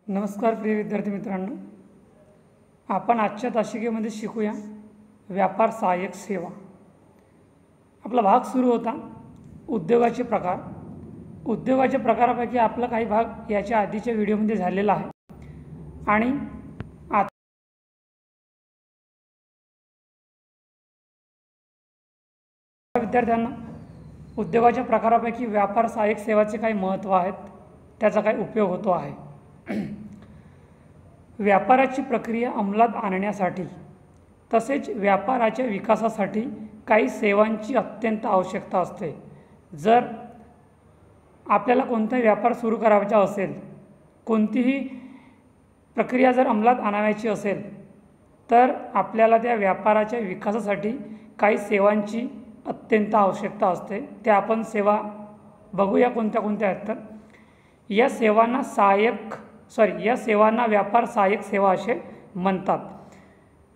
नमस्कार प्रिय विद्यार्थी मित्रांनो, आपण आजच्या तासिकेमध्ये शिकूया व्यापार सहाय्यक सेवा। आपला भाग सुरू होता उद्योगाचे प्रकार। उद्योगाच्या प्रकारापैकी आपला काही भाग याच्या आधीच्या व्हिडिओमध्ये झालेला आहे आणि विद्यार्थ्यांना उद्योगाच्या प्रकारापैकी व्यापार सहाय्यक सेवाचे काही महत्त्व आहेत, त्याचा काय उपयोग होतो आहे। व्यापाराची प्रक्रिया अंमलात आणण्यासाठी तसेच व्यापाराच्या विकासासाठी काही सेवांची अत्यंत आवश्यकता असते। जर आपल्याला कोणताही व्यापार सुरू करायचा असेल, कोणतीही प्रक्रिया जर अंमलात आणायची असेल, तर आपल्याला त्या व्यापाराच्या विकासासाठी काही सेवांची अत्यंत आवश्यकता असते। त्या आपण सेवा बघूया कोणत्या कोणत्या आहेत। तर या सेवांना व्यापार सहाय्यक सेवा असे म्हणतात।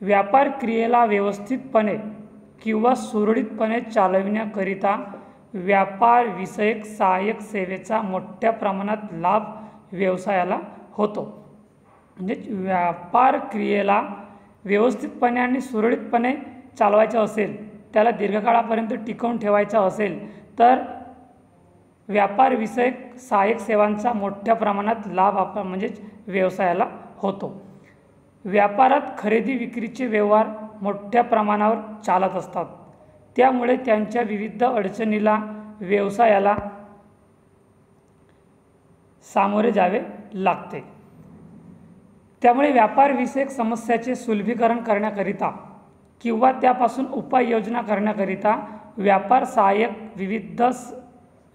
व्यापार क्रियेला व्यवस्थितपणे किंवा सुरळीतपणे चालविण्याकरिता व्यापार विषयक सहाय्यक सेवेचा मोठ्या प्रमाणात लाभ व्यवसायाला होतो। म्हणजे व्यापार क्रियेला व्यवस्थितपणे आणि सुरळीतपणे चालवायचं असेल, त्याला दीर्घकाळापर्यंत टिकवून ठेवायचं असेल, तर व्यापार विषयक सहाय्यक सेवांचा मोठ्या प्रमाणात लाभ व्यवसायाला होतो। व्यापारात खरेदी विक्रीचे व्यवहार मोठ्या प्रमाणावर चालत असतात, त्यामुळे त्यांच्या विविध अडचणीला व्यवसायाला सामोरे जावे लागते। त्यामुळे व्यापार विषयक समस्याचे सुलभीकरण करण्याकरिता किंवा त्यापासून उपाययोजना करण्याकरिता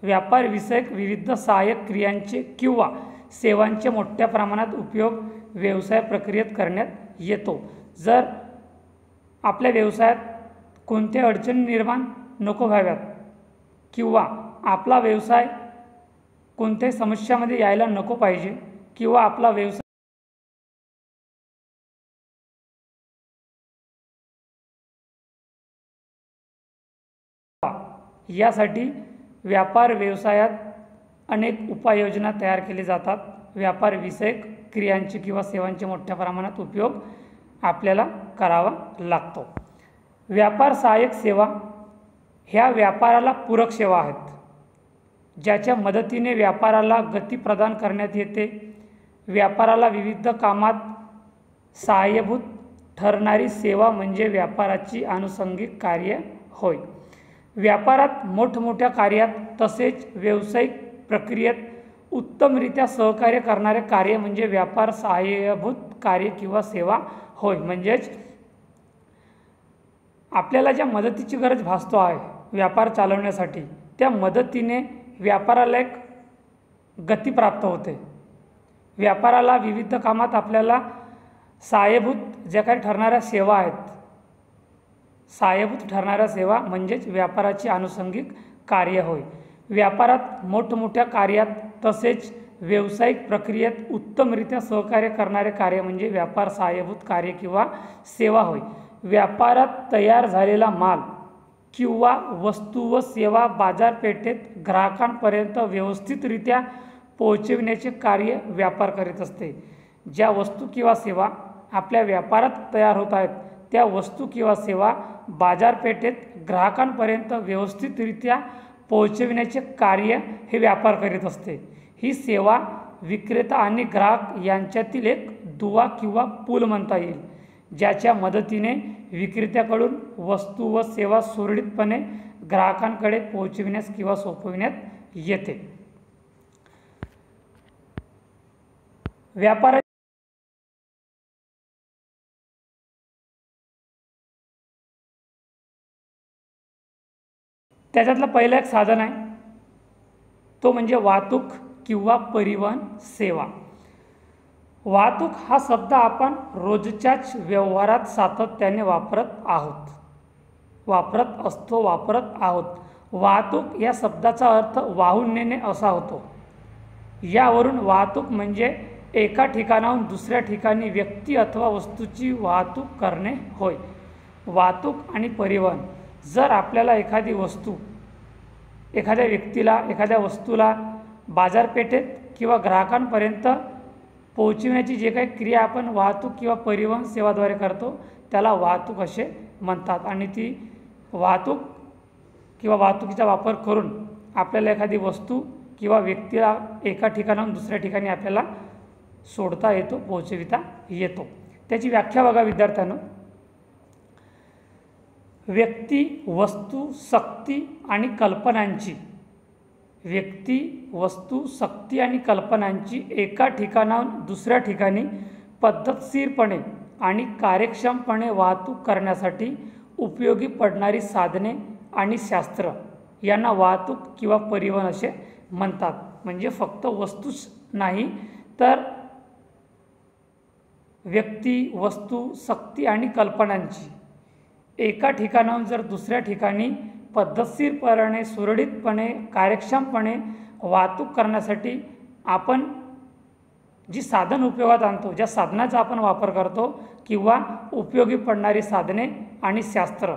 व्यापार विषयक विविध सहाय्यक क्रियांचे किंवा सेवांचे मोठ्या प्रमाणात उपयोग व्यवसाय प्रक्रियेत करण्यात येतो। जर आपल्या व्यवसायात कोणत्या अडचणी निर्माण नको व्हाव्यात किंवा आपला व्यवसाय कोणत्याही समस्यामध्ये यायला नको पाहिजे किंवा आपला व्यवसाय यासाठी व्यापार व्यवसायात अनेक उपाययोजना तयार केली जातात। व्यापार विषयक क्रियांचे किंवा सेवांचे मोठ्या प्रमाणात उपयोग आपल्याला करावा लागतो। व्यापार सहाय्यक सेवा ह्या व्यापाराला पूरक सेवा आहेत, ज्याच्या मदतीने व्यापाराला गती प्रदान करण्यात येते। व्यापाराला विविध कामात सहाय्यभूत ठरणारी सेवा म्हणजे व्यापाराची आनुषंगिक कार्य होय। व्यापारात मोठमोठ्या कार्यात तसेच व्यावसायिक प्रक्रियेत उत्तमरित्या सहकार्य करणारे कार्य म्हणजे व्यापार सहाय्यभूत कार्य किंवा सेवा होय। म्हणजेच आपल्याला ज्या मदतीची गरज भासतो आहे व्यापार चालवण्यासाठी, त्या मदतीने व्यापाराला एक गती प्राप्त होते। व्यापाराला विविध कामात आपल्याला सहाय्यभूत ज्या काही ठरणाऱ्या सेवा आहेत, सहाय्यभूत ठरणाऱ्या सेवा म्हणजेच व्यापाराची आनुषंगिक कार्य होय। व्यापारात मोठमोठ्या कार्यात तसेच व्यावसायिक प्रक्रियेत उत्तमरित्या सहकार्य करणारे कार्य म्हणजे व्यापार सहाय्यभूत कार्य किंवा सेवा होय। व्यापारात तयार झालेला माल किंवा वस्तू व सेवा बाजारपेठेत ग्राहकांपर्यंत व्यवस्थितरित्या पोहोचविण्याचे कार्य व्यापार करीत असते। ज्या वस्तू किंवा सेवा आपल्या व्यापारात तयार होत आहेत, त्या वस्तू किंवा सेवा बाजारपेठेत ग्राहकांपर्यंत व्यवस्थितरित्या पोहोचविण्याचे कार्य हे व्यापार करीत असते। ही सेवा विक्रेता आणि ग्राहक यांच्यातील एक दुवा किंवा पूल म्हणता येईल, ज्याच्या मदतीने विक्रेत्याकडून वस्तू व सेवा सुरळीतपणे ग्राहकांकडे पोहोचविण्यास किंवा सोपविण्यात येते। व्यापार त्याच्यातलं पहिलं एक साधन आहे, तो म्हणजे वाहतूक किंवा परिवहन सेवा। वाहतूक हा शब्द आपण रोजच्याच व्यवहारात सातत्याने वापरत आहोत। वाहतूक या शब्दाचा अर्थ वाहून नेणे असा होतो। यावरून वाहतूक म्हणजे एका ठिकाणाहून दुसऱ्या ठिकाणी व्यक्ती अथवा वस्तूची वाहतूक करणे होय। वाहतूक आणि परिवहन, जर आपल्याला एखादी वस्तू, एखाद्या व्यक्तीला, एखाद्या वस्तूला बाजारपेठेत किंवा ग्राहकांपर्यंत पोहोचविण्याची जे काही क्रिया आपण वाहतूक किंवा परिवहन सेवाद्वारे करतो त्याला वाहतूक असे म्हणतात. आणि ती वाहतूक किंवा वाहतुकीचा वापर करून आपल्याला एखादी वस्तू किंवा व्यक्तीला एका ठिकाणाहून दुसऱ्या ठिकाणी आपल्याला सोडता येतो, पोहोचविता येतो. त्याची व्याख्या बघा विद्यार्थ्यांनो. व्यक्ती, वस्तू, शक्ती आणि कल्पनांची एका ठिकाणाहून दुसऱ्या ठिकाणी पद्धतशीरपणे आणि कार्यक्षमपणे वाहतूक करण्यासाठी उपयोगी पडणारी साधने आणि शास्त्र यांना वाहतूक किंवा परिवहन असे म्हणतात. म्हणजे फक्त वस्तूच नाही तर व्यक्ती, वस्तू, शक्ती आणि कल्पनांची एका ठिकाणाहून जर दुसऱ्या ठिकाणी पद्धतशीरपणे, सुरळीतपणे, कार्यक्षमपणे वाहतूक करण्यासाठी आपण जी साधन उपयोगात आणतो, ज्या साधनाचा आपण वापर करतो किंवा उपयोगी पडणारी साधने आणि शास्त्र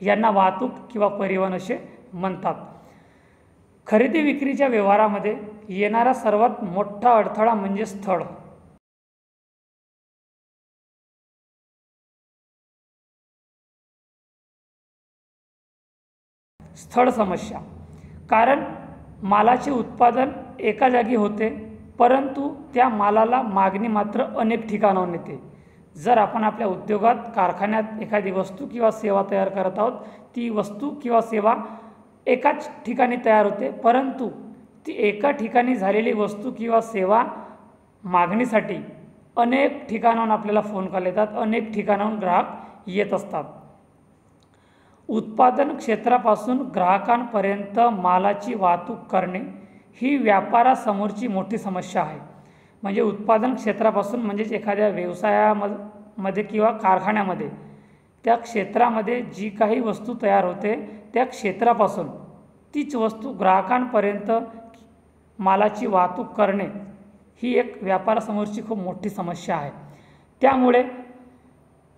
यांना वाहतूक किंवा परिवहन असे म्हणतात. खरेदी विक्रीच्या व्यवहारामध्ये येणारा सर्वात मोठा अडथळा म्हणजे स्थळ. स्थळ समस्या. कारण मालाचे उत्पादन एका जागी होते परंतु त्या मालाला मागणी मात्र अनेक ठिकाणाहून येते. जर आपण आपल्या उद्योगात, कारखान्यात एखादी वस्तू किंवा सेवा तयार करत आहोत, ती वस्तू किंवा सेवा एकाच ठिकाणी तयार होते परंतु ती एका ठिकाणी झालेली वस्तू किंवा सेवा मागणीसाठी अनेक ठिकाणाहून आपल्याला फोन कॉल येतात, अनेक ठिकाणाहून ग्राहक येत असतात. उत्पादन क्षेत्रापासून ग्राहकांपर्यंत मालाची वाहतूक करणे ही व्यापारासमोरची मोठी समस्या आहे. म्हणजे उत्पादन क्षेत्रापासून म्हणजेच एखाद्या व्यवसायामध्ये किंवा कारखान्यामध्ये त्या क्षेत्रामध्ये जी काही वस्तू तयार होते त्या क्षेत्रापासून तीच वस्तू ग्राहकांपर्यंत मालाची वाहतूक करणे ही एक व्यापारासमोरची खूप मोठी समस्या आहे. त्यामुळे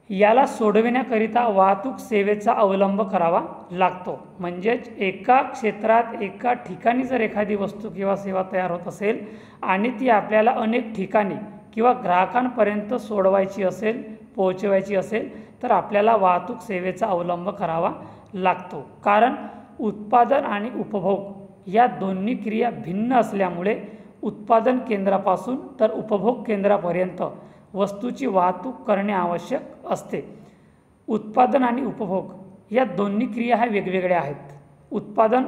याला सोडविण्याकरिता वाहतूक सेवेचा अवलंब करावा लागतो. म्हणजेच एका क्षेत्रात, एका ठिकाणी जर एखादी वस्तू किंवा सेवा तयार होत असेल आणि ती आपल्याला अनेक ठिकाणी किंवा ग्राहकांपर्यंत सोडवायची असेल, पोहोचवायची असेल तर आपल्याला वाहतूक सेवेचा अवलंब करावा लागतो. कारण उत्पादन आणि उपभोग या दोन्ही क्रिया भिन्न असल्यामुळे उत्पादन केंद्रापासून तर उपभोग केंद्रापर्यंत वस्तूची वाहतूक करणे आवश्यक असते. उत्पादन आणि उपभोग या दोन्ही क्रिया ह्या वेगवेगळ्या आहेत. उत्पादन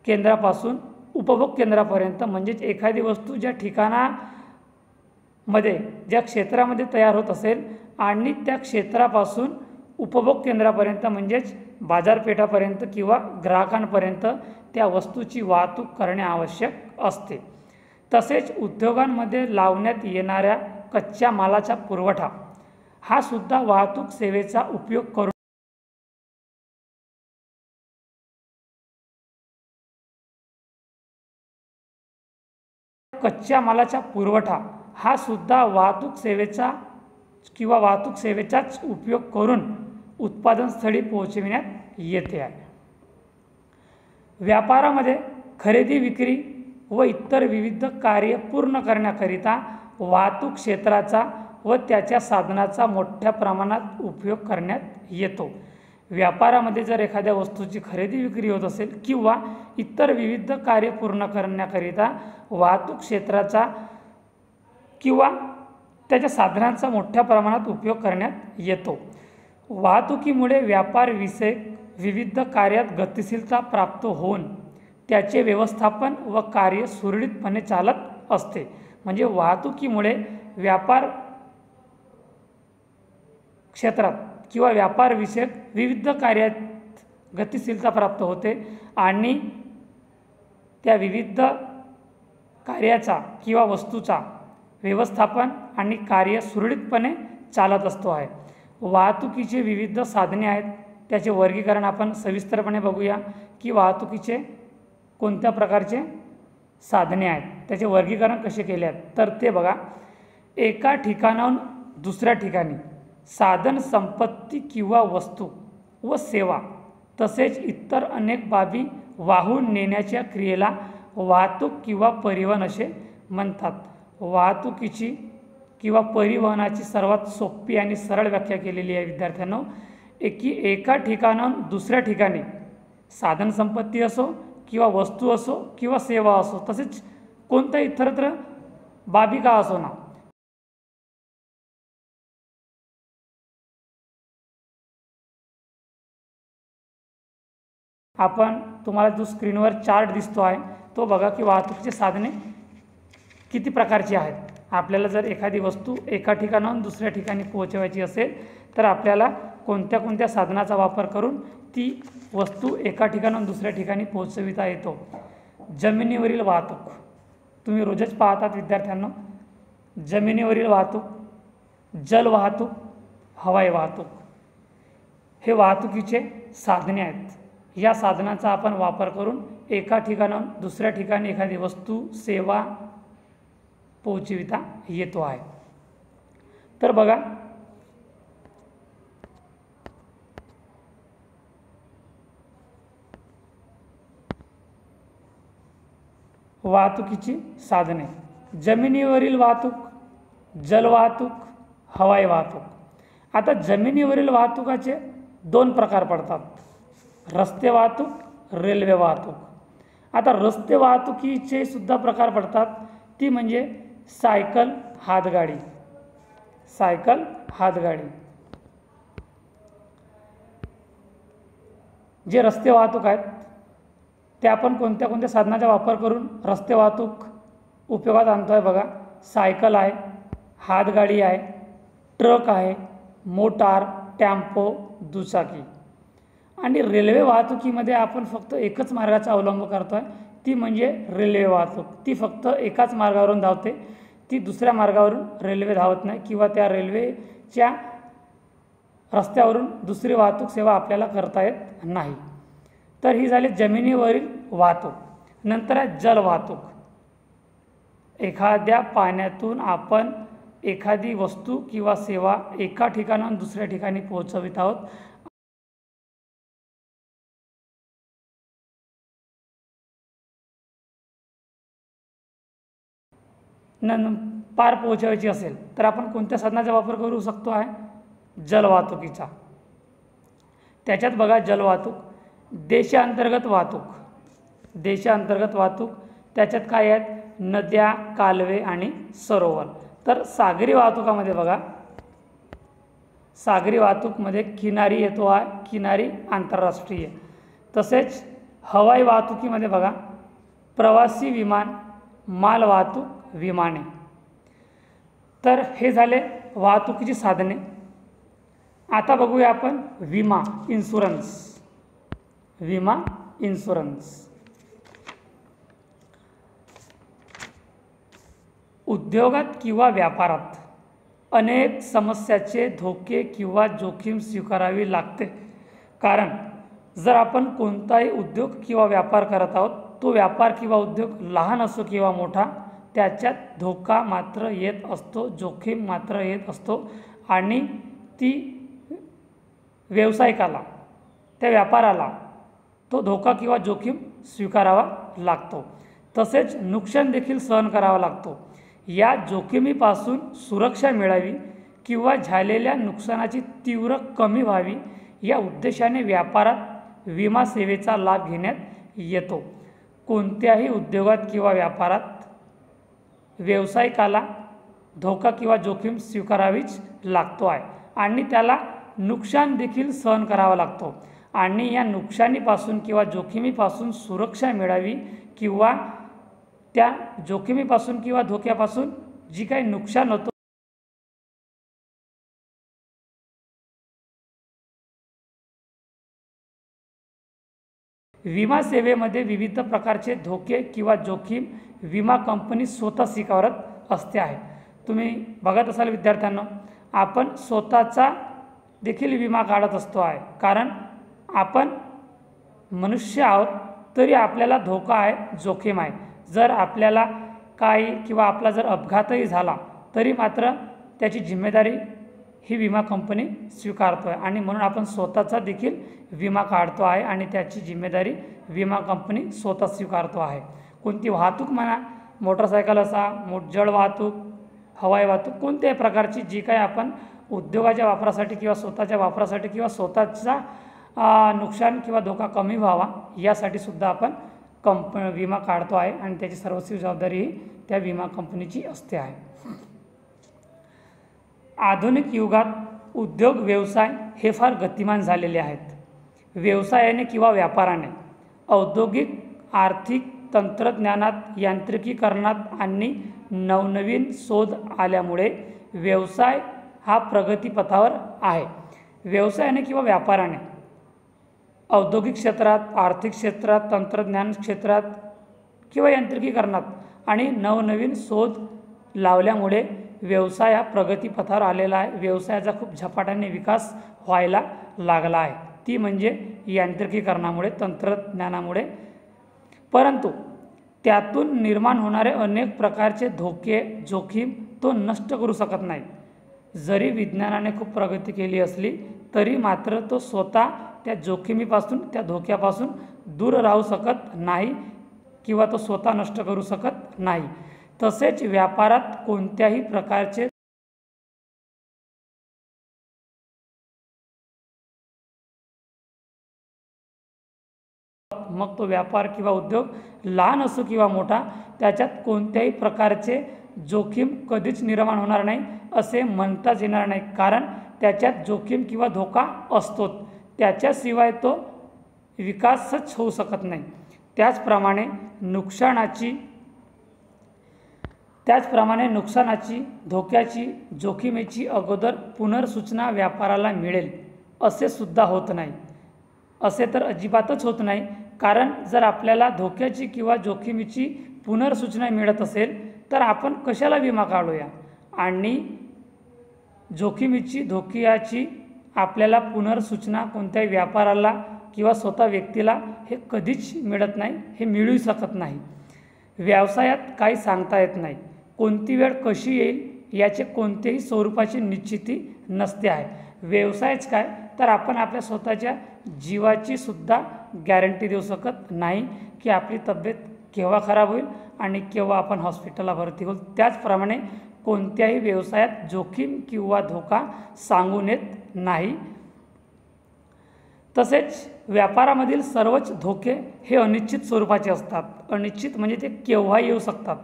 केंद्रापासून उपभोग केंद्रापर्यंत म्हणजेच एखादी वस्तू ज्या ठिकाणामध्ये, ज्या क्षेत्रामध्ये तयार होत असेल आणि त्या क्षेत्रापासून उपभोग केंद्रापर्यंत म्हणजेच बाजारपेठापर्यंत किंवा ग्राहकांपर्यंत त्या वस्तूची वाहतूक करणे आवश्यक असते. तसेच उद्योगांमध्ये लावण्यात येणाऱ्या कच्च्या मालाचा पुरवठा हा सुद्धा वाहतूक सेवेचा उपयोग करून वाहतूक सेवेचाच उपयोग करून उत्पादनस्थळी पोहोचविण्यात येते आहे. व्यापारामध्ये खरेदी विक्री व इतर विविध कार्य पूर्ण करण्याकरिता वाहतूक क्षेत्राचा व त्याच्या साधनाचा मोठ्या प्रमाणात उपयोग करण्यात येतो. व्यापारामध्ये जर एखाद्या वस्तूची खरेदी विक्री होत असेल किंवा इतर विविध कार्य पूर्ण करण्याकरिता वाहतूक क्षेत्राचा किंवा त्याच्या साधनांचा मोठ्या प्रमाणात उपयोग करण्यात येतो. वाहतुकीमुळे व्यापारविषयक विविध कार्यात गतिशीलता प्राप्त होऊन त्याचे व्यवस्थापन व कार्य सुरळीतपणे चालत असते. म्हणजे वाहतुकीमुळे व्यापार क्षेत्रात किंवा व्यापारविषयक विविध कार्यात गतिशीलता प्राप्त होते आणि त्या विविध कार्याचा किंवा वस्तूचा व्यवस्थापन आणि कार्य सुरळीतपणे चालत असतो आहे. वाहतुकीचे विविध साधने आहेत, त्याचे वर्गीकरण आपण सविस्तरपणे बघूया की वाहतुकीचे कोणत्या प्रकारचे साधने आहेत, त्याचे वर्गीकरण कसे केले आहेत. तर ते बघा, एका ठिकाणाहून दुसऱ्या ठिकाणी साधन संपत्ती किंवा वस्तू व सेवा तसेच इतर अनेक बाबी वाहून नेण्याच्या क्रियेला वाहतूक किंवा परिवहन असे म्हणतात. वाहतुकीची किंवा परिवहनाची सर्वात सोपी आणि सरळ व्याख्या केलेली आहे विद्यार्थ्यांनो, की एका ठिकाणाहून दुसऱ्या ठिकाणी साधनसंपत्ती असो किंवा वस्तू असो किंवा सेवा असो, तसेच कोणत्याही इतरत्र बाबी का असो ना, आपण तुम्हाला जो स्क्रीनवर चार्ट दिसतो आहे तो बघा की वाहतुकीची साधने किती प्रकारची आहेत. आपल्याला जर एखादी वस्तू एका ठिकाणाहून दुसऱ्या ठिकाणी पोहोचवायची असेल तर आपल्याला कोणत्या कोणत्या साधनाचा वापर करून ती वस्तू एका ठिकाणाहून दुसऱ्या ठिकाणी पोहोचविता येतो. जमिनीवरील वाहतूक तुम्ही रोजच पाहतात विद्यार्थ्यांनो. जमिनीवरील वाहतूक, जल वाहतूक, हवाई वाहतूक हे वाहतुकीचे साधने आहेत. या साधनाचा आपण वापर करून एका ठिकाणाहून दुसऱ्या ठिकाणी एखादी वस्तू सेवा पोहोचविता येतो आहे. तर बघा, वाहतुकीची साधने: जमिनीवरील वाहतूक, जलवाहतूक, हवाई वाहतूक. आता जमिनीवरील वाहतुकाचे दोन प्रकार पडतात: रस्ते वाहतूक, रेल्वे वाहतूक. आता रस्ते वाहतुकीचे सुद्धा प्रकार पडतात, ती म्हणजे सायकल, हातगाडी. सायकल, हातगाडी. जे रस्ते वाहतूक आहेत ते आपण कोणत्या कोणत्या साधनाचा वापर करून रस्ते वाहतूक उपयोगात आणतो आहे बघा. सायकल आहे, हातगाडी आहे, ट्रक आहे, मोटार, टेम्पो, दुचाकी. आणि रेल्वे वाहतुकीमध्ये आपण फक्त एकच मार्गाचा अवलंब करतो आहे, ती म्हणजे रेल्वे वाहतूक. ती फक्त एकाच मार्गावरून धावते, ती दुसऱ्या मार्गावरून रेल्वे धावत नाही किंवा त्या रेल्वेच्या रस्त्यावरून दुसरी वाहतूक सेवा आपल्याला करता येत नाही. तर ही झाली जमिनीवरील वाहतूक. नंतर आहे जल वाहतूक. एखाद्या पाण्यातून आपण एखादी वस्तू किंवा सेवा एका ठिकाणाहून दुसऱ्या ठिकाणी पोहोचवित आहोत. पार पोहोचवायची असेल तर आपण कोणत्या साधनाचा वापर करू शकतो आहे? जलवाहतुकीचा. त्याच्यात बघा जलवाहतूक, देशांतर्गत वाहतूक. देशांतर्गत वाहतूक त्याच्यात काय आहेत? नद्या, कालवे आणि सरोवर. तर सागरी वाहतुकामध्ये बघा, सागरी वाहतूकमध्ये किनारी येतो आहे, किनारी आंतरराष्ट्रीय. तसेच हवाई वाहतुकीमध्ये बघा, प्रवासी विमान, माल वाहतूक, विमाने. तर हे झाले वाहतुकीची साधने. आता बघूया आपण विमा, इन्शुरन्स. विमा, इन्शुरन्स. उद्योगात किंवा व्यापारात अनेक समस्याचे धोके किंवा जोखीम स्वीकारावी लागते. कारण जर आपण कोणताही उद्योग किंवा व्यापार करत आहोत, तो व्यापार किंवा उद्योग लहान असो किंवा मोठा, त्याच्यात धोका मात्र येत असतो, जोखीम मात्र येत असतो. आणि ती व्यावसायिकाला, त्या व्यापाराला तो धोका किंवा जोखीम स्वीकारावा लागतो. तसेच नुकसान देखील सहन करावा लागतो. या जोखमीपासून सुरक्षा मिळावी किंवा झालेल्या नुकसानाची तीव्र कमी व्हावी या उद्देशाने व्यापारात विमा सेवेचा लाभ घेण्यात येतो. कोणत्याही उद्योगात किंवा व्यापारात व्यावसायिकाला धोका किंवा जोखीम स्वीकारावीच लागतो आहे आणि त्याला नुकसान देखील सहन करावा लागतो. आणि या नुकसानीपासून किंवा जोखमीपासून सुरक्षा मिळावी किंवा त्या जोखमीपासून किंवा धोक्यापासून जी काही नुकसान होतो, विमा सेवेमध्ये विविध प्रकारचे धोके किंवा जोखीम विमा कंपनी स्वतः स्वीकारत असते आहे. तुम्ही बघत असाल विद्यार्थ्यांनो, आपण स्वतःचा देखील विमा काढत असतो आहे. कारण आपण मनुष्य आहोत, तरी आपल्याला धोका आहे, जोखीम आहे. जर आपल्याला काही किंवा आपला जर अपघातही झाला तरी मात्र त्याची जिम्मेदारी ही विमा कंपनी स्वीकारतो आहे. आणि म्हणून आपण स्वतःचा देखील विमा काढतो आहे आणि त्याची जिम्मेदारी विमा कंपनी स्वतः स्वीकारतो आहे. कोणती वाहतूक म्हणा मोटरसायकल असा, जड वाहतूक, हवाई वाहतूक, कोणत्याही प्रकारची जी काही आपण उद्योगाच्या वापरासाठी किंवा स्वतःच्या वापरासाठी किंवा स्वतःचा नुकसान किंवा धोका कमी व्हावा यासाठी सुद्धा आपण विमा काढतो आहे आणि त्याची सर्वस्वी जबाबदारी ही त्या विमा कंपनीची असते आहे. आधुनिक युगात उद्योग व्यवसाय हे फार गतिमान झालेले आहेत. व्यवसायाने किंवा व्यापाराने औद्योगिक, आर्थिक, तंत्रज्ञानात, यांत्रिकीकरणात आणि नवनवीन शोध आल्यामुळे व्यवसाय हा प्रगतीपथावर आहे. व्यवसायाने किंवा व्यापाराने औद्योगिक क्षेत्रात, आर्थिक क्षेत्रात, तंत्रज्ञान क्षेत्रात किंवा यांत्रिकीकरणात आणि नवनवीन शोध लावल्यामुळे व्यवसाय हा प्रगतीपथावर आलेला आहे. व्यवसायाचा खूप झपाट्याने विकास व्हायला लागला आहे, ती म्हणजे यांत्रिकीकरणामुळे, तंत्रज्ञानामुळे. परंतु त्यातून निर्माण होणारे अनेक प्रकारचे धोके, जोखीम तो नष्ट करू शकत नाही. जरी विज्ञानाने खूप प्रगती केली असली तरी मात्र तो स्वतः त्या जोखमीपासून, त्या धोक्यापासून दूर राहू शकत नाही किंवा तो स्वतः नष्ट करू शकत नाही. तसेच व्यापारात कोणत्याही प्रकारचे मग तो व्यापार किंवा उद्योग लहान असो किंवा मोठा, त्याच्यात कोणत्याही प्रकारचे जोखीम कधीच निर्माण होणार नाही असे म्हणताच येणार नाही, कारण त्याच्यात जोखीम किंवा धोका असतोच. त्याच्याशिवाय तो विकासच होऊ शकत नाही. त्याचप्रमाणे नुकसानाची, धोक्याची, जोखमीची अगोदर पुनर्सूचना व्यापाराला मिळेल असे सुद्धा होत नाही. असे तर अजिबातच होत नाही, कारण जर आपल्याला धोक्याची किंवा जोखमीची पुनर्सूचना मिळत असेल तर आपण कशाला विमा काढूया. आणि जोखमीची, धोक्याची आपल्याला पुनर्सूचना कोणत्याही व्यापाराला किंवा स्वतः व्यक्तीला हे कधीच मिळत नाही, हे मिळू शकत नाही. व्यवसायात काही सांगता येत नाही. कोणती वेळ कशी येईल याचे कोणत्याही स्वरूपाची निश्चिती नसते आहे. व्यवसायच काय तर आपण आपल्या स्वतःच्या जीवाची सुद्धा गॅरंटी देऊ शकत नाही की आपली तब्येत केव्हा खराब होईल आणि केव्हा आपण हॉस्पिटलला भरती होईल. त्याचप्रमाणे कोणत्याही व्यवसायात जोखीम किंवा धोका सांगून येत नाही. तसेच व्यापारामधील सर्वच धोके हे अनिश्चित स्वरूपाचे असतात. अनिश्चित म्हणजे ते केव्हा येऊ शकतात.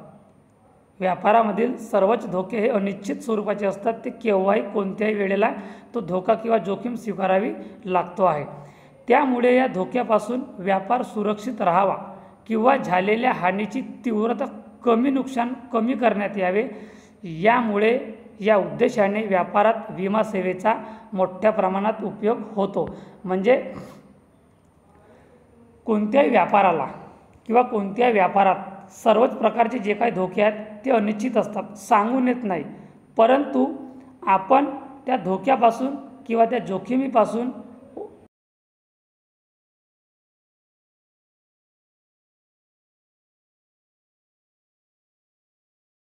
व्यापारामधील सर्वच धोके हे अनिश्चित स्वरूपाचे असतात. ते केव्हाही, कोणत्याही वेळेला तो धोका किंवा जोखीम स्वीकारावी लागतो आहे. त्यामुळे या धोक्यापासून व्यापार सुरक्षित राहावा किंवा झालेल्या हानीची तीव्रता, नुकसान कमी करण्यात यावे, यामुळे या उद्देशाने व्यापारात विमा सेवेचा मोठ्या प्रमाणात उपयोग होतो. म्हणजे कोणत्याही व्यापाराला किंवा कोणत्याही व्यापारात सर्वच प्रकारचे जे काही धोके आहेत ते अनिश्चित असतात, सांगून येत नाही. परंतु आपण त्या धोक्यापासून किंवा त्या जोखमीपासून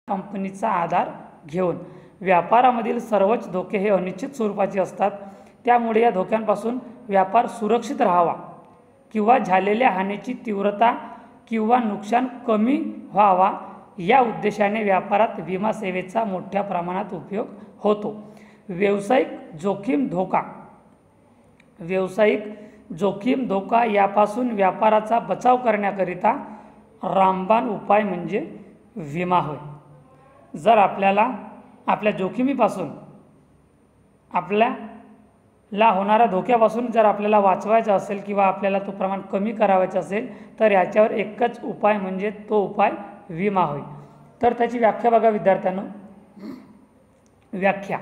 कंपनीचा आधार घेऊन, व्यापारामधील सर्वच धोके हे अनिश्चित स्वरूपाचे असतात. त्यामुळे या धोक्यांपासून व्यापार सुरक्षित राहावा किंवा झालेल्या हानीची तीव्रता किंवा नुकसान कमी व्हावा, या उद्देशाने व्यापारात विमा सेवेचा मोठ्या प्रमाणात उपयोग होतो. व्यावसायिक जोखीम धोका यापासून व्यापाराचा बचाव करण्याकरिता रामबाण उपाय म्हणजे विमा होय. जर आपल्याला आपल्या जोखमीपासून, आपल्याला होणाऱ्या धोक्यापासून जर आपल्याला वाचवायचं असेल किंवा आपल्याला तो प्रमाण कमी करावायचं असेल तर याच्यावर एकच उपाय म्हणजे तो उपाय विमा होय. तर त्याची व्याख्या बघा विद्यार्थ्यांनो. व्याख्या: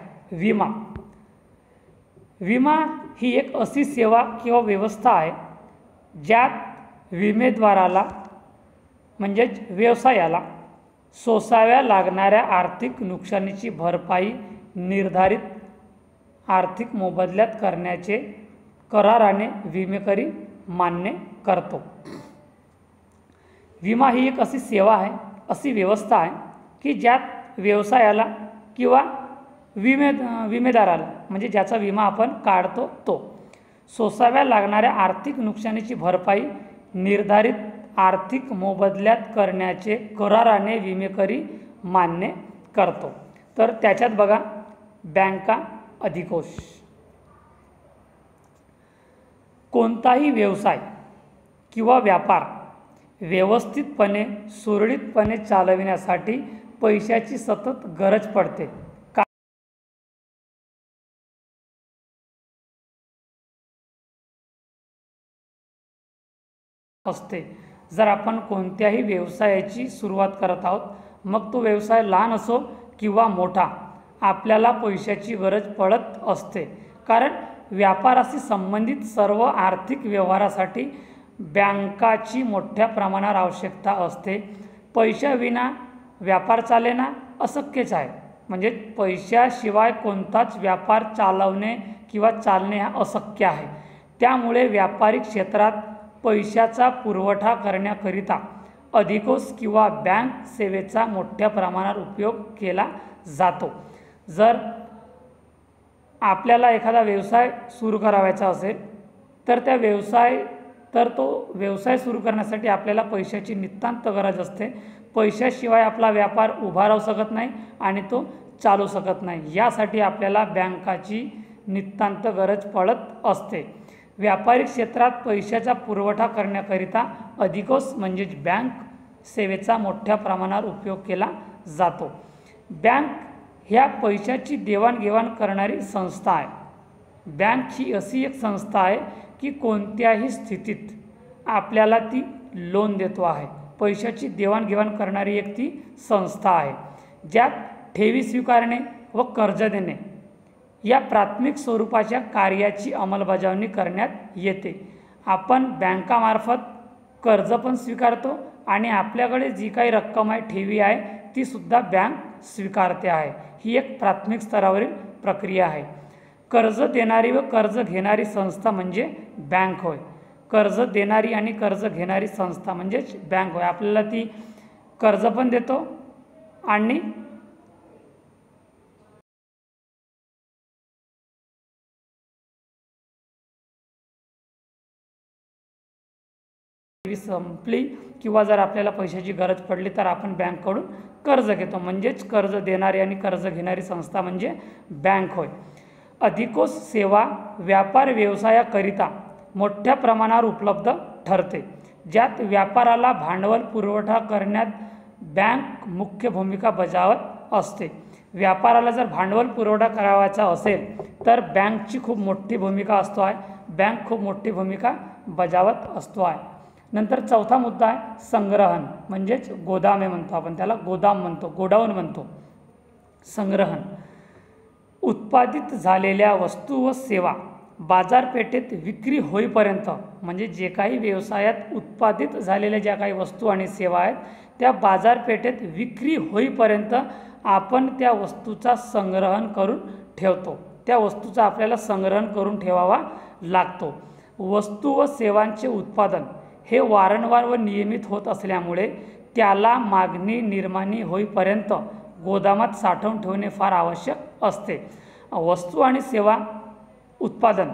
विमा ही एक अशी सेवा किंवा व्यवस्था आहे ज्यात विमेद्वाराला म्हणजेच व्यवसायाला सोसाव्या लागणाऱ्या आर्थिक नुकसानीची भरपाई निर्धारित आर्थिक मोबदल्यात करण्याचे कराराने विमेकरी मान्य करतो. विमा ही एक अशी सेवा आहे, अशी व्यवस्था आहे की ज्यात व्यवसायाला किंवा विमेदाराला म्हणजे ज्याचा विमा आपण काढतो तो सोसाव्या लागणाऱ्या आर्थिक नुकसानीची भरपाई निर्धारित आर्थिक मोबदल्यात करण्याचे कराराने विमेकरी मान्य करतो। तर त्याच्यात बघा बँका अधिकोष, कोणताही व्यवसाय किंवा व्यापार व्यवस्थितपणे सुरळीतपणे चालविण्यासाठी पैशाची सतत गरज पडते असते। जर आपण कोणत्याही व्यवसायाची सुरुवात करत आहोत, मग तो व्यवसाय लहान असो किंवा मोठा, आपल्याला पैशाची गरज पडत असते, कारण व्यापाराशी संबंधित सर्व आर्थिक व्यवहारासाठी बँकाची मोठ्या प्रमाणावर आवश्यकता असते। पैशाविना व्यापार चालेना अशक्यच आहे, म्हणजे पैशाशिवाय कोणताच व्यापार चालवणे किंवा चालणे हा अशक्य आहे। त्यामुळे व्यापारिक क्षेत्रात पैशाचा पुरवठा करण्याकरिता अधिकोष किंवा बँक सेवेचा मोठ्या प्रमाणावर उपयोग केला जातो। जर आपल्याला एखादा व्यवसाय सुरू करावायचा असेल तर तो व्यवसाय सुरू करण्यासाठी आपल्याला पैशाची नितांत गरज असते। पैशाशिवाय आपला व्यापार उभा राहू शकत नाही आणि तो चालू शकत नाही, यासाठी आपल्याला बँकाची नितांत गरज पडत असते। व्यापारिक क्षेत्रात पैशाचा पुरवठा करण्याकरिता अधिकोष म्हणजेच बँक सेवेचा मोठ्या प्रमाणावर उपयोग केला जातो। बँक ह्या पैशाची देवाणघेवाण करणारी संस्था आहे। बँक ही अशी एक संस्था आहे की कोणत्याही स्थितीत आपल्याला ती लोन देतो आहे। पैशाची देवाणघेवाण करणारी एक ती संस्था आहे, ज्यात ठेवी स्वीकारणे व कर्ज देणे या प्राथमिक स्वरूपाच्या कार्याची अंमलबजावणी करण्यात येते। आपण बँकामार्फत कर्ज पण स्वीकारतो आणि आपल्याकडे जी काही रक्कम आहे, ठेवी आहे, ती सुद्धा बँक स्वीकारते आहे। ही एक प्राथमिक स्तरावरील प्रक्रिया आहे। कर्ज देणारी व कर्ज घेणारी संस्था म्हणजे बँक होय। कर्ज देणारी आणि कर्ज घेणारी संस्था म्हणजेच बँक होय। आपल्याला ती कर्ज पण देतो आणि संपली किंवा जर आपल्याला पैशाची गरज पडली तर आपण बँककडून कर्ज घेतो, म्हणजेच कर्ज देणारी आणि कर्ज घेणारी संस्था म्हणजे बँक होय। अधिकोष सेवा व्यापार व्यवसायाकरिता मोठ्या प्रमाणावर उपलब्ध ठरते, ज्यात व्यापाराला भांडवल पुरवठा करण्यात बँक मुख्य भूमिका बजावत असते। व्यापाराला जर भांडवल पुरवठा करावायचा असेल तर बँकची खूप मोठी भूमिका असतो आहे, बँक खूप मोठी भूमिका बजावत असतो आहे। नंतर चौथा मुद्दा आहे संग्रहण, म्हणजेच गोदामे म्हणतो आपण त्याला, गोदाम म्हणतो, गोडाऊन म्हणतो। संग्रहण उत्पादित झालेल्या वस्तू व सेवा बाजारपेठेत विक्री होईपर्यंत, म्हणजे जे काही व्यवसायात उत्पादित झालेल्या ज्या काही वस्तू आणि सेवा आहेत त्या बाजारपेठेत विक्री होईपर्यंत आपण त्या वस्तूचा संग्रहण करून ठेवतो, त्या वस्तूचा आपल्याला संग्रहण करून ठेवावा लागतो। वस्तू व सेवांचे उत्पादन हे वारंवार व नियमित होत असल्यामुळे त्याला मागणी निर्माण होईपर्यंत गोदामात साठवून ठेवणे फार आवश्यक असते। वस्तू आणि सेवा उत्पादन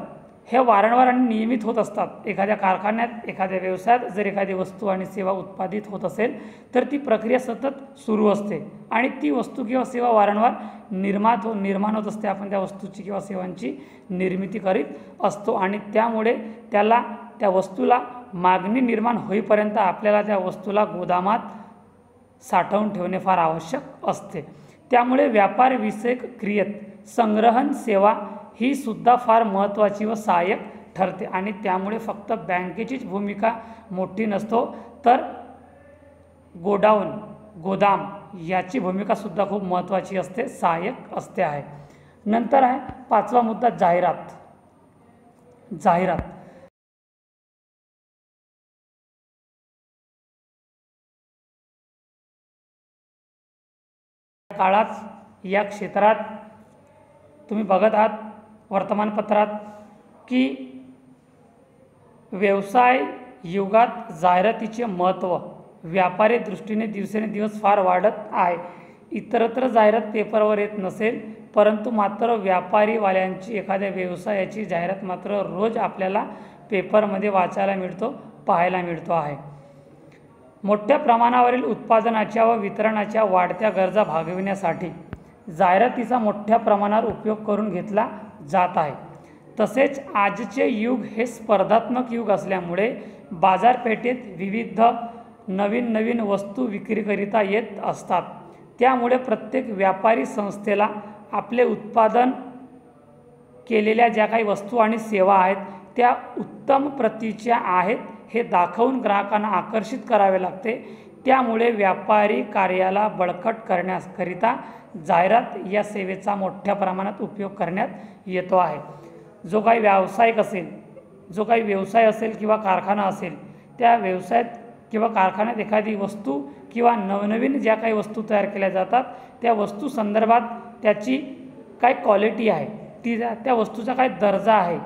हे वारंवार आणि नियमित होत असतात। एखाद्या कारखान्यात, एखाद्या व्यवसायात जर एखादी वस्तू आणि सेवा उत्पादित होत असेल तर ती प्रक्रिया सतत सुरू असते आणि ती वस्तू किंवा सेवा वारंवार निर्माण होत असते। आपण त्या वस्तूची किंवा सेवांची निर्मिती करीत असतो आणि त्यामुळे त्या वस्तूला मागणी निर्माण होईपर्यंत आपल्याला त्या वस्तूला गोदामात साठवून ठेवणे फार आवश्यक असते। त्यामुळे व्यापारविषयक क्रियेत संग्रहण सेवा ही सुद्धा फार महत्त्वाची व सहाय्यक ठरते आणि त्यामुळे फक्त बँकेचीच भूमिका मोठी नसतो, तर गोदाम याची भूमिका सुद्धा खूप महत्त्वाची असते, सहाय्यक असते आहे। नंतर आहे पाचवा मुद्दा जाहिरात। काळात या क्षेत्रात तुम्ही बघत आहात वर्तमानपत्रात की व्यवसाय युगात जाहिरातीचे महत्त्व व्यापारी दृष्टीने दिवसेंदिवस फार वाढत आहे। इतरत्र जाहिरात पेपरवर येत नसेल, परंतु मात्र व्यापारीवाल्यांची एखाद्या व्यवसायाची जाहिरात मात्र रोज आपल्याला पेपरमध्ये वाचायला मिळतो, पाहायला मिळतो आहे। मोठ्या प्रमाणावरील उत्पादनाच्या व वितरणाच्या वाढत्या गरजा भागविण्यासाठी जाहिरातीचा मोठ्या प्रमाणावर उपयोग करून घेतला जात आहे। तसेच आजचे युग हे स्पर्धात्मक युग असल्यामुळे बाजारपेठेत विविध नवीन नवीन वस्तू विक्रीकरिता येत असतात। त्यामुळे प्रत्येक व्यापारी संस्थेला आपले उत्पादन केलेल्या ज्या काही वस्तू आणि सेवा आहेत त्या उत्तम प्रतीच्या आहेत हे दाखवून ग्राहकांना आकर्षित करावे लागते। त्यामुळे व्यापारी कार्याला बळकट करण्याकरिता जाहिरात या सेवेचा मोठ्या प्रमाणात उपयोग करण्यात येतो आहे। जो काही व्यावसायिक असेल, जो काही व्यवसाय असेल किंवा कारखाना असेल, त्या व्यवसायात किंवा कारखान्यात एखादी वस्तू किंवा नवनवीन ज्या काही वस्तू तयार केल्या जातात त्या वस्तू संदर्भात त्याची काय क्वालिटी आहे, ती त्या वस्तूचा काय दर्जा आहे,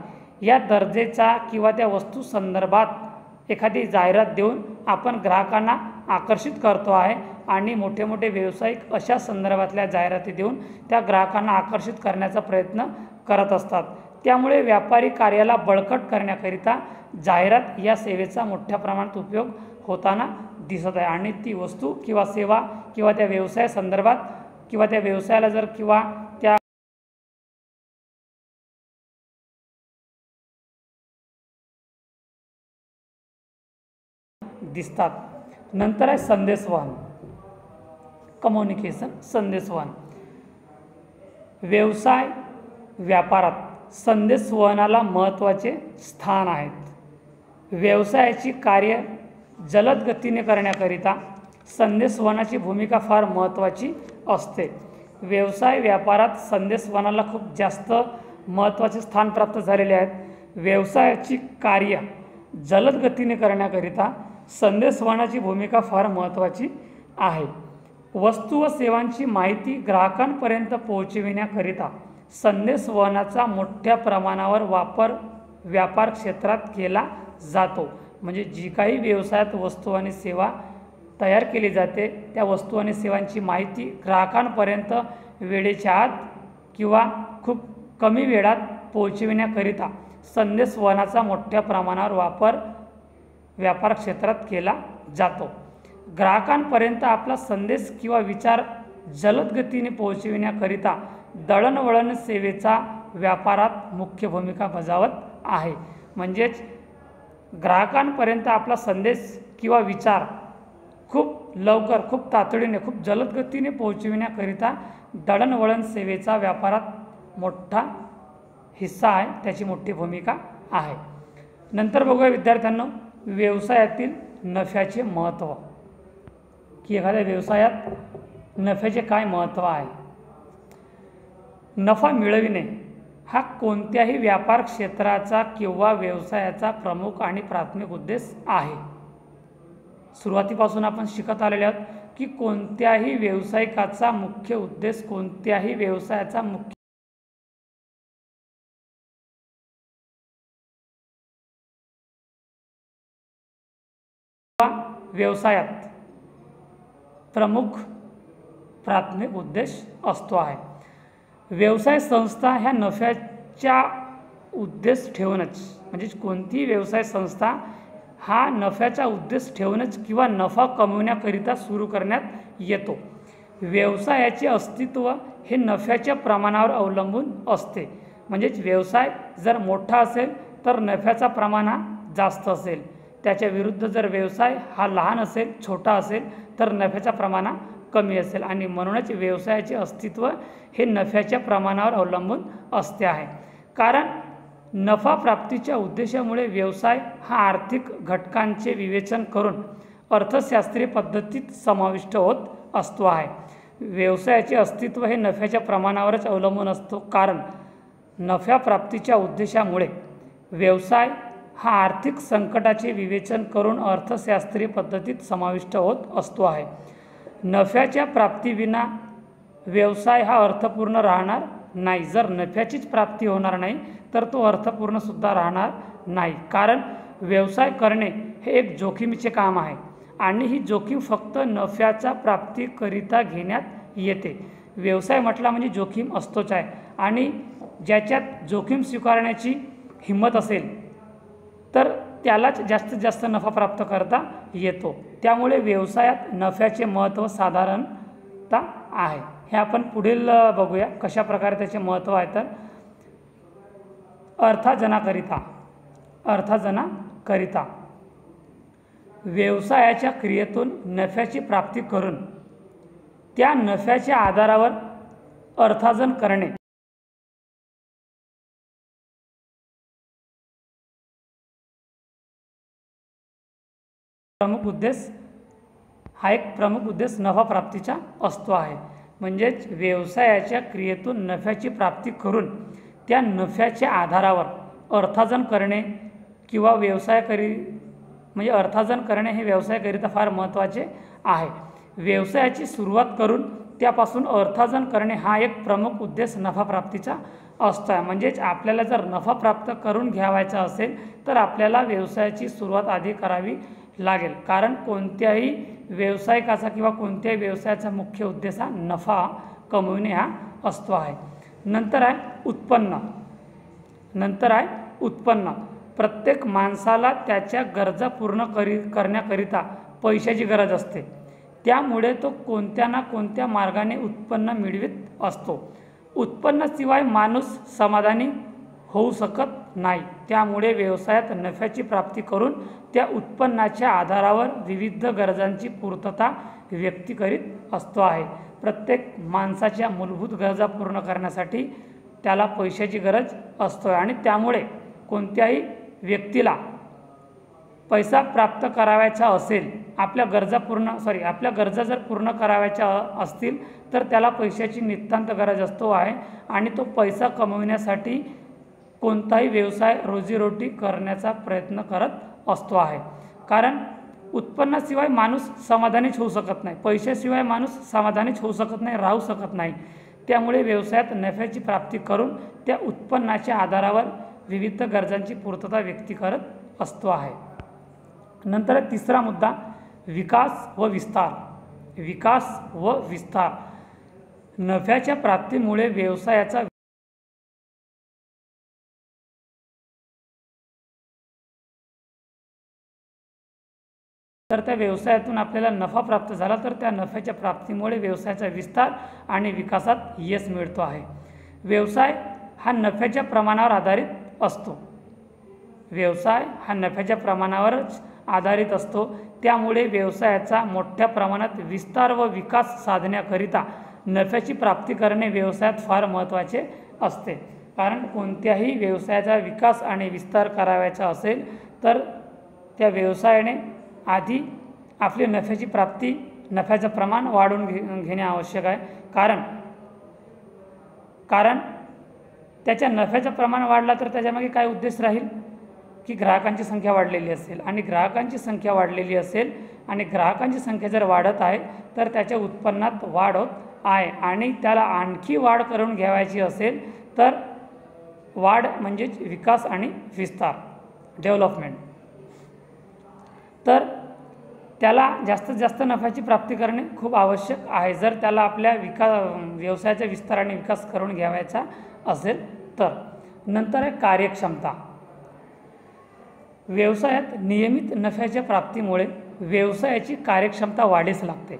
या दर्जेचा किंवा त्या वस्तू संदर्भात एखादी जाहिरात देऊन आपण ग्राहकांना आकर्षित करतो आहे आणि मोठे मोठे व्यावसायिक अशा संदर्भातल्या जाहिराती देऊन त्या ग्राहकांना आकर्षित करण्याचा प्रयत्न करत असतात। त्यामुळे व्यापारी कार्याला बळकट करण्याकरिता जाहिरात या सेवेचा मोठ्या प्रमाणात उपयोग होताना दिसत आहे आणि ती वस्तू किंवा सेवा किंवा त्या व्यवसाया संदर्भात किंवा त्या व्यवसायाला जर किंवा त्या दिसतात। नंतर आहे संदेशवहन, कम्युनिकेशन, संदेशवहन। व्यवसाय व्यापारात संदेशवहनाला महत्त्वाचे स्थान आहेत। व्यवसायाची कार्य जलद गतीने करण्याकरिता संदेशवहनाची भूमिका फार महत्त्वाची असते। व्यवसाय व्यापारात संदेशवहनाला खूप जास्त महत्त्वाचे स्थान प्राप्त झालेले आहेत। व्यवसायाची कार्य जलद गतीने करण्याकरिता संदेशवहनाची भूमिका फार महत्त्वाची आहे। वस्तू व सेवांची माहिती ग्राहकांपर्यंत पोहोचविण्याकरिता संदेशवहनाचा मोठ्या प्रमाणावर वापर व्यापार क्षेत्रात केला जातो। म्हणजे जी काही व्यवसायात वस्तू आणि सेवा तयार केली जाते त्या वस्तू आणि सेवांची माहिती ग्राहकांपर्यंत वेळेच्या आत किंवा खूप कमी वेळात पोहोचविण्याकरिता संदेशवहनाचा मोठ्या प्रमाणावर वापर व्यापार क्षेत्रात केला जातो। ग्राहकांपर्यंत आपला संदेश किंवा विचार जलद गतीने पोहोचविण्याकरिता दळणवळण सेवेचा व्यापारात मुख्य भूमिका बजावत आहे। म्हणजेच ग्राहकांपर्यंत आपला संदेश किंवा विचार खूप लवकर, खूप तातडीने, खूप जलद गतीने पोहोचविण्याकरिता दळणवळण सेवेचा व्यापारात मोठा हिस्सा आहे, त्याची मोठी भूमिका आहे। नंतर बघूया विद्यार्थ्यांनो व्यवसायातील नफ्याचे महत्त्व, की एखाद्या व्यवसायात नफ्याचे काय महत्त्व आहे। नफा मिळविणे हा कोणत्याही व्यापार क्षेत्राचा किंवा व्यवसायाचा प्रमुख आणि प्राथमिक उद्देश आहे। सुरुवातीपासून आपण शिकत आलेले आहोत की कोणत्याही व्यावसायिकाचा मुख्य उद्देश, कोणत्याही व्यवसायाचा मुख्य व्यवसायात प्रमुख प्राथमिक उद्देश असतो आहे। व्यवसाय संस्था ह्या नफ्याचा उद्देश ठेवूनच, म्हणजे कोणतीही व्यवसाय संस्था हा नफ्याचा उद्देश ठेवूनच किंवा नफा कमविण्याकरिता सुरू करण्यात येतो। व्यवसायाचे अस्तित्व हे नफ्याच्या प्रमाणावर अवलंबून असते। म्हणजेच व्यवसाय जर मोठा असेल तर नफ्याचा प्रमाण हा जास्त असेल, त्याच्या विरुद्ध जर व्यवसाय हा लहान असेल, छोटा असेल तर नफ्याचा प्रमाण कमी असेल आणि म्हणूनच व्यवसायाचे अस्तित्व हे नफ्याच्या प्रमाणावर अवलंबून असते आहे। कारण नफा प्राप्तीच्या उद्देशामुळे व्यवसाय हा आर्थिक घटकांचे विवेचन करून अर्थशास्त्रीय पद्धतीत समाविष्ट होत असतो आहे। व्यवसायाचे अस्तित्व हे नफ्याच्या प्रमाणावरच अवलंबून असतो, कारण नफ्या प्राप्तीच्या उद्देशामुळे व्यवसाय हा आर्थिक संकटाचे विवेचन करून अर्थशास्त्रीय पद्धतीत समाविष्ट होत असतो आहे। नफ्याच्या प्राप्तीविना व्यवसाय हा अर्थपूर्ण राहणार नाही। जर नफ्याचीच प्राप्ती होणार नाही तर तो अर्थपूर्णसुद्धा राहणार नाही। कारण व्यवसाय करणे हे एक जोखमीचे काम आहे आणि ही जोखीम फक्त नफ्याच्या प्राप्तीकरिता घेण्यात येते। व्यवसाय म्हटला म्हणजे जोखीम असतोच आहे आणि ज्याच्यात जोखीम स्वीकारण्याची हिंमत असेल तर त्यालाच जास्तीत जास्त नफा प्राप्त करता येतो। त्यामुळे व्यवसायात नफ्याचे महत्त्व साधारणतः आहे। हे आपण पुढील बघूया कशा प्रकारे त्याचे महत्त्व आहे। तर अर्थार्जनाकरिता व्यवसायाच्या क्रियेतून नफ्याची प्राप्ती करून त्या नफ्याच्या आधारावर अर्थार्जन करणे प्रमुख उद्देश नफा प्राप्तीचा असतो आहे। म्हणजेच व्यवसायाच्या क्रियेतून नफ्याची प्राप्ती करून त्या नफ्याच्या आधारावर अर्थार्जन करणे किंवा अर्थार्जन करणे हे व्यवसायाकरिता फार महत्त्वाचे आहे। व्यवसायाची सुरुवात करून त्यापासून अर्थार्जन करणे हा एक प्रमुख उद्देश नफा प्राप्तीचा असतो आहे। म्हणजेच आपल्याला जर नफा प्राप्त करून घ्यावायचा असेल तर आपल्याला व्यवसायाची सुरुवात आधी करावी लागेल, कारण कोणत्याही व्यावसायिकाचा किंवा कोणत्याही व्यवसायाचा मुख्य उद्देश हा नफा कमविणे हा असतो आहे। नंतर आहे उत्पन्न। प्रत्येक माणसाला त्याच्या गरजा पूर्ण करण्याकरिता पैशाची गरज असते। त्यामुळे तो कोणत्या ना कोणत्या मार्गाने उत्पन्न मिळवित असतो। उत्पन्नाशिवाय माणूस समाधानी होऊ शकत नाही। त्यामुळे व्यवसायात नफ्याची प्राप्ती करून त्या उत्पन्नाच्या आधारावर विविध गरजांची पूर्तता व्यक्ती करीत असतो आहे। प्रत्येक माणसाच्या मूलभूत गरजा पूर्ण करण्यासाठी त्याला पैशाची गरज असतो आणि त्यामुळे कोणत्याही व्यक्तीला पैसा प्राप्त करावायचा असेल, आपल्या गरजा जर पूर्ण करावायच्या असतील तर त्याला पैशाची नितांत गरज असतो आहे आणि तो पैसा कमविण्यासाठी कोणताही व्यवसाय रोजीरोटी करण्याचा प्रयत्न करत असतो आहे। कारण उत्पन्नाशिवाय माणूस समाधानीच होऊ शकत नाही, पैशाशिवाय माणूस समाधानीच होऊ शकत नाही, राहू शकत नाही। त्यामुळे व्यवसायात नफ्याची प्राप्ती करून त्या उत्पन्नाच्या आधारावर विविध गरजांची पूर्तता व्यक्ती करत असतो आहे। नंतर तिसरा मुद्दा विकास व विस्तार। नफ्याच्या प्राप्तीमुळे व्यवसायाचा तर त्या व्यवसायातून आपल्याला नफा प्राप्त झाला तर त्या नफ्याच्या प्राप्तीमुळे व्यवसायाचा विस्तार आणि विकासात यश मिळतो आहे। व्यवसाय हा नफ्याच्या प्रमाणावर आधारित असतो। त्यामुळे व्यवसायाचा मोठ्या प्रमाणात विस्तार व विकास साधण्याकरिता नफ्याची प्राप्ती करणे व्यवसायात फार महत्त्वाचे असते। कारण कोणत्याही व्यवसायाचा विकास आणि विस्तार करावायचा असेल तर त्या व्यवसायाने आधी आपली नफ्याचं प्रमाण वाढवून घेणे आवश्यक आहे। कारण त्याच्या नफ्याचं प्रमाण वाढला तर त्याच्यामागे काय उद्देश राहील की ग्राहकांची संख्या वाढलेली असेल आणि ग्राहकांची संख्या जर वाढत आहे तर त्याच्या उत्पन्नात वाढ होत आहे आणि त्याला आणखी वाढ करून घ्यावायची असेल तर वाढ म्हणजेच विकास आणि विस्तार, डेव्हलपमेंट। तर त्याला जास्तीत जास्त नफ्याची प्राप्ती करणे खूप आवश्यक आहे जर त्याला आपल्या व्यवसायाचा विस्तार आणि विकास करून घ्यावायचा असेल तर। नंतर आहे कार्यक्षमता। व्यवसायात नियमित नफ्याच्या प्राप्तीमुळे व्यवसायाची कार्यक्षमता वाढीस लागते।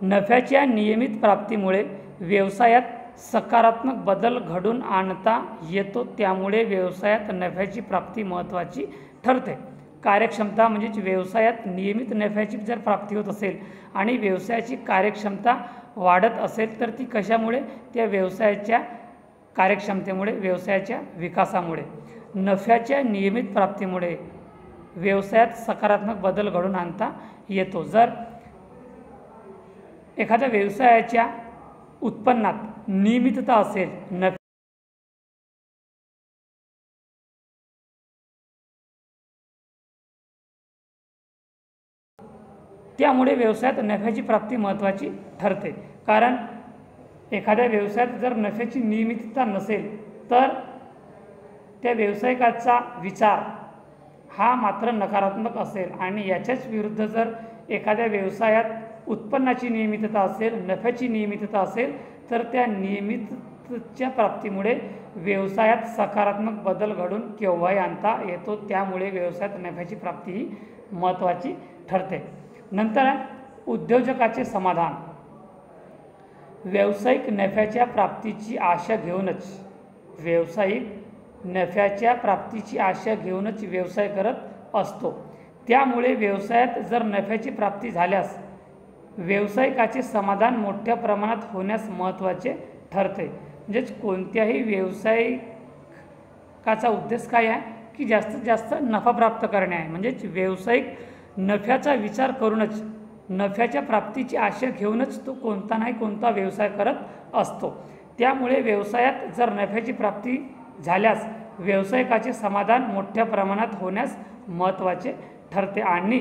नफ्याच्या नियमित प्राप्तीमुळे व्यवसायात सकारात्मक बदल घडून आणता येतो। त्यामुळे व्यवसायात नफ्याची प्राप्ती महत्त्वाची ठरते। कार्यक्षमता म्हणजेच व्यवसायात नियमित नफ्याची जर प्राप्ती होत असेल आणि व्यवसायाची कार्यक्षमता वाढत असेल तर ती कशामुळे? त्या व्यवसायाच्या कार्यक्षमतेमुळे, व्यवसायाच्या विकासामुळे। नफ्याच्या नियमित प्राप्तीमुळे व्यवसायात सकारात्मक बदल घडून आणता येतो। जर एखाद्या व्यवसायाच्या उत्पन्नात नियमितता असेल, त्यामुळे व्यवसायात नफ्याची प्राप्ती महत्त्वाची ठरते। कारण एखाद्या व्यवसायात जर नफ्याची नियमितता नसेल तर त्या व्यावसायिकाचा विचार हा मात्र नकारात्मक असेल आणि याच्याच विरुद्ध जर एखाद्या व्यवसायात उत्पन्नाची नियमितता असेल, नफ्याची नियमितता असेल तर त्या जास्तच्या प्राप्तीमुळे व्यवसायात सकारात्मक बदल घडून केव्हाही आणता येतो, त्यामुळे व्यवसायात नफ्याची प्राप्ती ही महत्त्वाची ठरते. नंतर आहे उद्योजकाचे समाधान. व्यावसायिक नफ्याच्या प्राप्तीची आशा घेऊनच व्यवसाय करत असतो. त्यामुळे व्यवसायात जर नफ्याची प्राप्ती झाल्यास व्यावसायिकाचे समाधान मोठ्या प्रमाणात होण्यास महत्त्वाचे ठरते. म्हणजेच कोणत्याही व्यावसायिकाचा उद्देश काय आहे की जास्तीत जास्त नफा प्राप्त करणे आहे. म्हणजेच व्यावसायिक नफ्याचा विचार करूनच, नफ्याच्या प्राप्तीची आशा घेऊनच तो कोणता नाही कोणता व्यवसाय करत असतो. त्यामुळे व्यवसायात जर नफ्याची प्राप्ती झाल्यास व्यावसायिकाचे समाधान मोठ्या प्रमाणात होण्यास महत्त्वाचे ठरते. आणि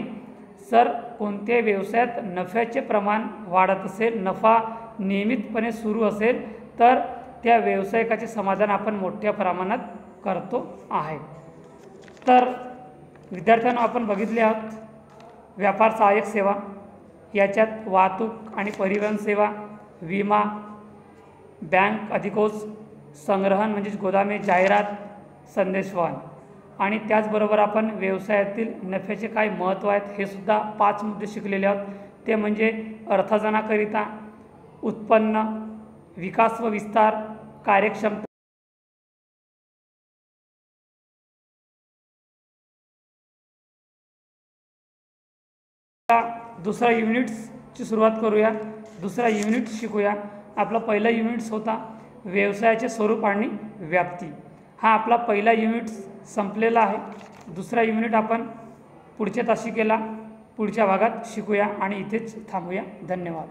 जर कोणत्याही व्यवसायात नफ्याचे प्रमाण वाढत असेल, नफा नियमितपणे सुरू असेल, तर त्या व्यावसायिकाचे समाधान आपण मोठ्या प्रमाणात करतो आहे. तर विद्यार्थ्यांना आपण बघितले आहोत व्यापार सहाय्यक सेवा. याच्यात वाहतूक आणि परिवहन सेवा, विमा, बँक अधिकोष, संग्रहण म्हणजेच गोदामे, जाहिरात, संदेशवहन आणि त्याचबरोबर आपण व्यवसायातील नफ्याचे काय महत्त्व आहेत हे सुद्धा 5 मुद्दे शिकलेले आहोत. ते म्हणजे अर्थार्जनाकरिता, उत्पन्न, विकास व विस्तार, कार्यक्षमता, दुसरा युनिट्सची सुरुवात करूया. दुसरा युनिट शिकूया. आपला पहिला युनिट्स होता व्यवसायाचे स्वरूप आणि व्याप्ती. हा आपला पहिला युनिट संपलेला आहे. दुसरा युनिट आपण पुढच्या तासिकेला पुढच्या भागात शिकूया आणि इथेच थांबूया. धन्यवाद.